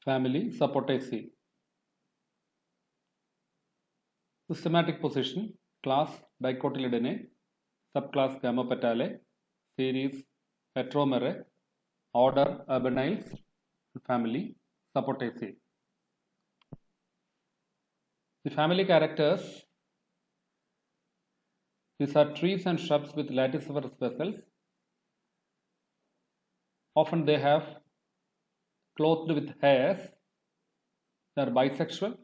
Family Sapotaceae. Systematic position: class Dicotyledonnae, subclass Gamopetalae, series Heteromerae, order Urbaniles, family Sapotaceae. The family characters: these are trees and shrubs with latissiferous vessels. Often they have clothed with hairs. They are bisexual.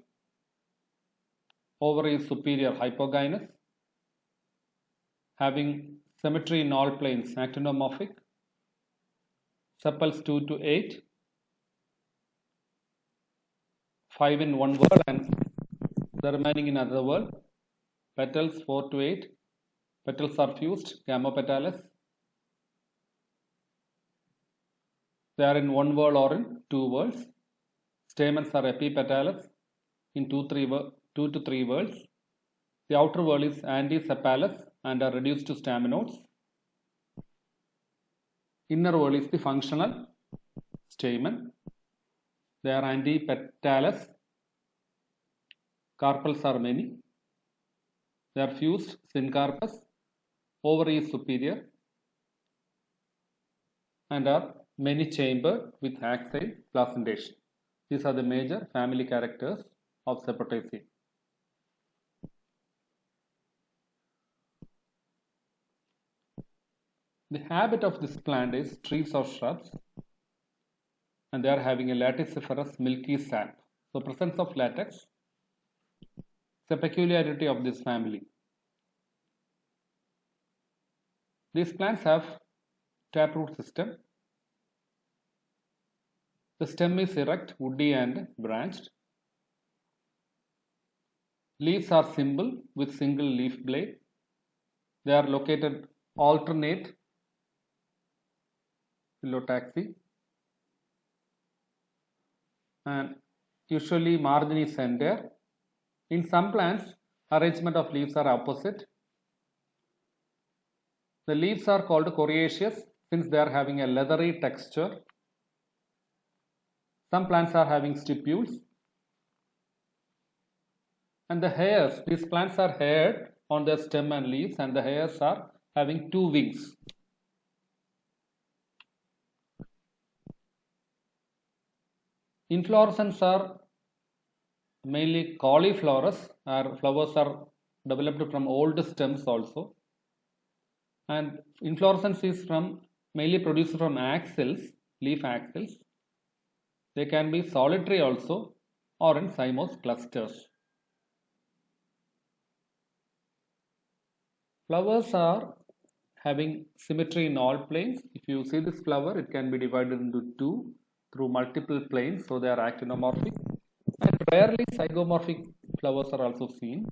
Ovary is superior hypogynous, having symmetry in all planes, actinomorphic. Sepals 2 to 8, 5 in one whorl and the remaining in another whorl. Petals 4 to 8. Petals are fused, gamopetales. They are in one whorl or in two whorls. Stamens are epipetales in 2 to 3 whorls. The outer whorl is antisepalous and are reduced to staminodes. Inner whorl is the functional stamen. They are antipetales. Carpels are many. They are fused, syncarpous. Ovary is superior and are many chambered with axile placentation. These are the major family characters of Sapotaceae. The habit of this plant is trees or shrubs, and they are having a latissiferous milky sap. So presence of latex is a peculiarity of this family. These plants have taproot system. The stem is erect, woody and branched. Leaves are simple with single leaf blade. They are located alternate phyllotaxy and usually margin is entire. In some plants, arrangement of leaves are opposite. The leaves are called coriaceous since they are having a leathery texture. Some plants are having stipules. And the hairs, these plants are haired on their stem and leaves, and the hairs are having two wings. Inflorescence are mainly cauliflorous, or flowers are developed from old stems also. And inflorescence is mainly produced from axils, leaf axils. They can be solitary also or in cymose clusters. Flowers are having symmetry in all planes. If you see this flower, it can be divided into two through multiple planes, so they are actinomorphic. And rarely zygomorphic flowers are also seen.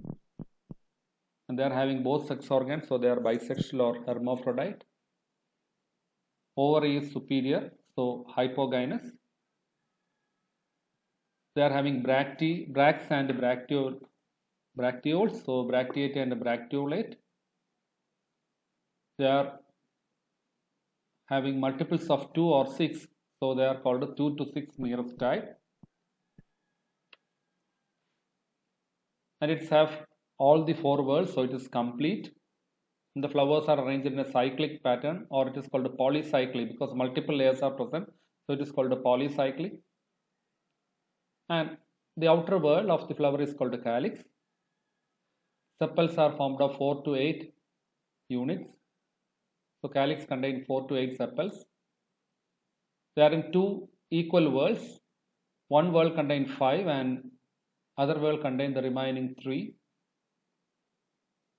And they are having both sex organs, so they are bisexual or hermaphrodite. Ovary is superior, so hypogynous. They are having bracts and bracteoles, so bracteate and bracteolate. They are having multiples of 2 or 6, so they are called 2 to 6 myristoid. And it's have all the 4 whorls, so it is complete. And the flowers are arranged in a cyclic pattern, or it is called a polycyclic because multiple layers are present, so it is called a polycyclic. And the outer whorl of the flower is called a calyx. Sepals are formed of 4 to 8 units. So calyx contain 4 to 8 sepals. They are in 2 equal whorls. One whorl contains 5 and other whorl contain the remaining 3.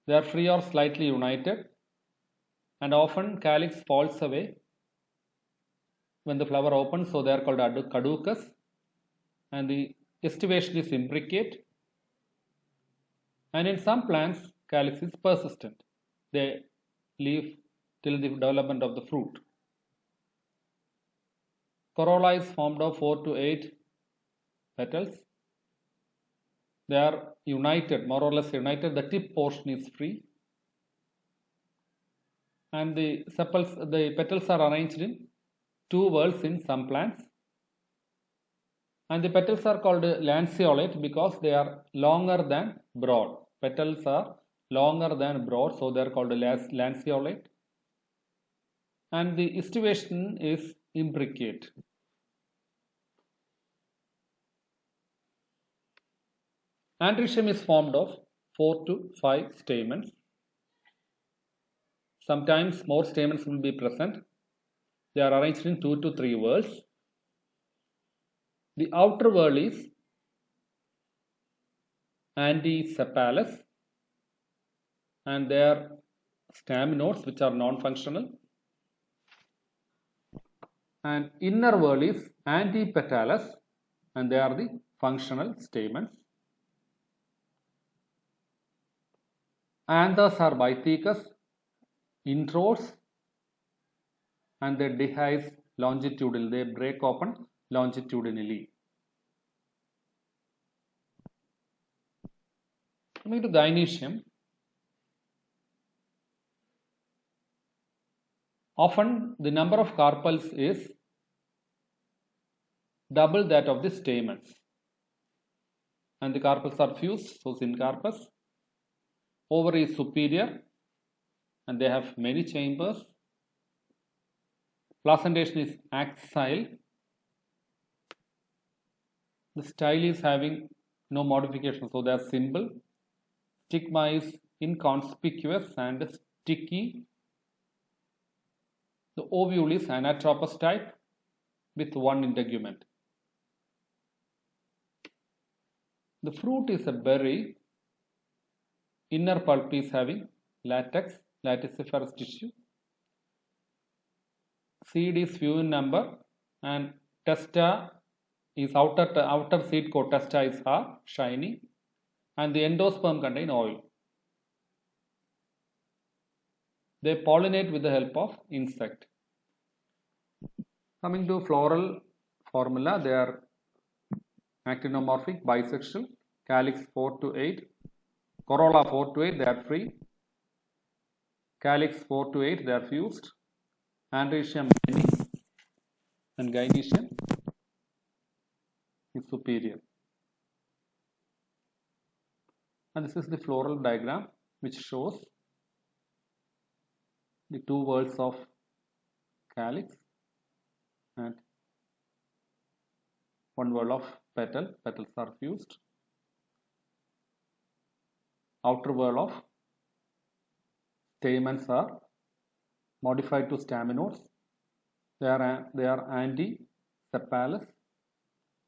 They are free or slightly united, and often calyx falls away when the flower opens, so they are called caducus, and the estivation is imbricate. And in some plants, calyx is persistent. They live till the development of the fruit. Corolla is formed of 4 to 8 petals. They are united, more or less united. The tip portion is free. And the petals are arranged in 2 whorls in some plants. And the petals are called lanceolate because they are longer than broad. Petals are longer than broad, so they are called lanceolate. And the estivation is imbricate. Androecium is formed of 4 to 5 stamens. Sometimes more stamens will be present. They are arranged in 2 to 3 whorls. The outer whorl is antisepalous, and they are staminodes which are non-functional. And inner whorl is antipetalous, and they are the functional stamens. Anthers are bythecous, introdes, and they dehisce longitudinally. They break open longitudinally. Coming to gynoecium, often the number of carpels is double that of the stamens, and the carpels are fused, so syncarpous. Ovary is superior, and they have many chambers. Placentation is axile. The style is having no modification, so they are simple. Stigma is inconspicuous and sticky. The ovule is anatropous type with one integument. The fruit is a berry. Inner pulp is having latex, laticiferous tissue. Seed is few in number, and testa is outer seed coat. Testa is hard, shiny, and the endosperm contain oil. They pollinate with the help of insect. Coming to floral formula, they are actinomorphic, bisexual, calyx 4 to 8, corolla 4 to 8, they are free, calyx 4 to 8, they are fused, androecium many, and gynoecium is superior. And this is the floral diagram which shows the two whorls of calyx and one whorl of petal. Petals are fused. Outer whorl of stamens are modified to staminodes. They are antisepalous.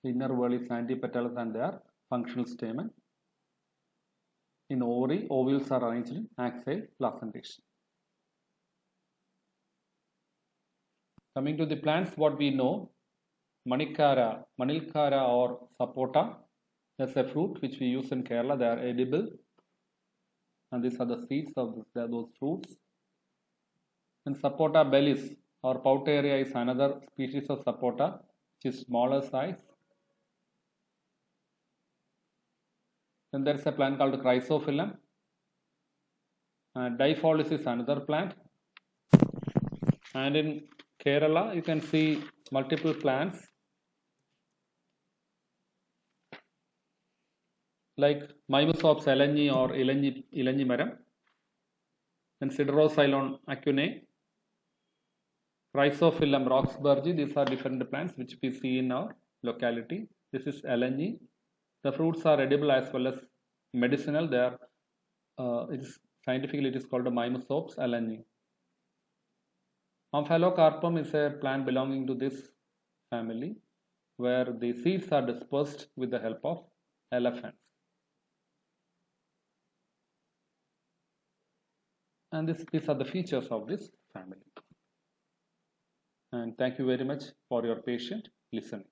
The inner whorl is antipetalous, and they are functional stamen. In ovary, ovules are arranged in axile placentation. Coming to the plants, what we know, Manilkara or sapota, that's a fruit which we use in Kerala. They are edible, and these are the seeds of those fruits. And sapota bellis or Pauteria is another species of sapota, which is smaller size. Then there is a plant called Chrysophyllum. Diphyllis is another plant. And in Kerala, you can see multiple plants like Mimosops elenyi or Ilanyi Maram, then Sideroxylon acunae, Chrysophyllum roxburghi. These are different plants which we see in our locality. This is elenyi. The fruits are edible as well as medicinal. They are, scientifically it is called a Mimosops elenyi. Omphalocarpum is a plant belonging to this family, where the seeds are dispersed with the help of elephants. And these are the features of this family. And thank you very much for your patient listening.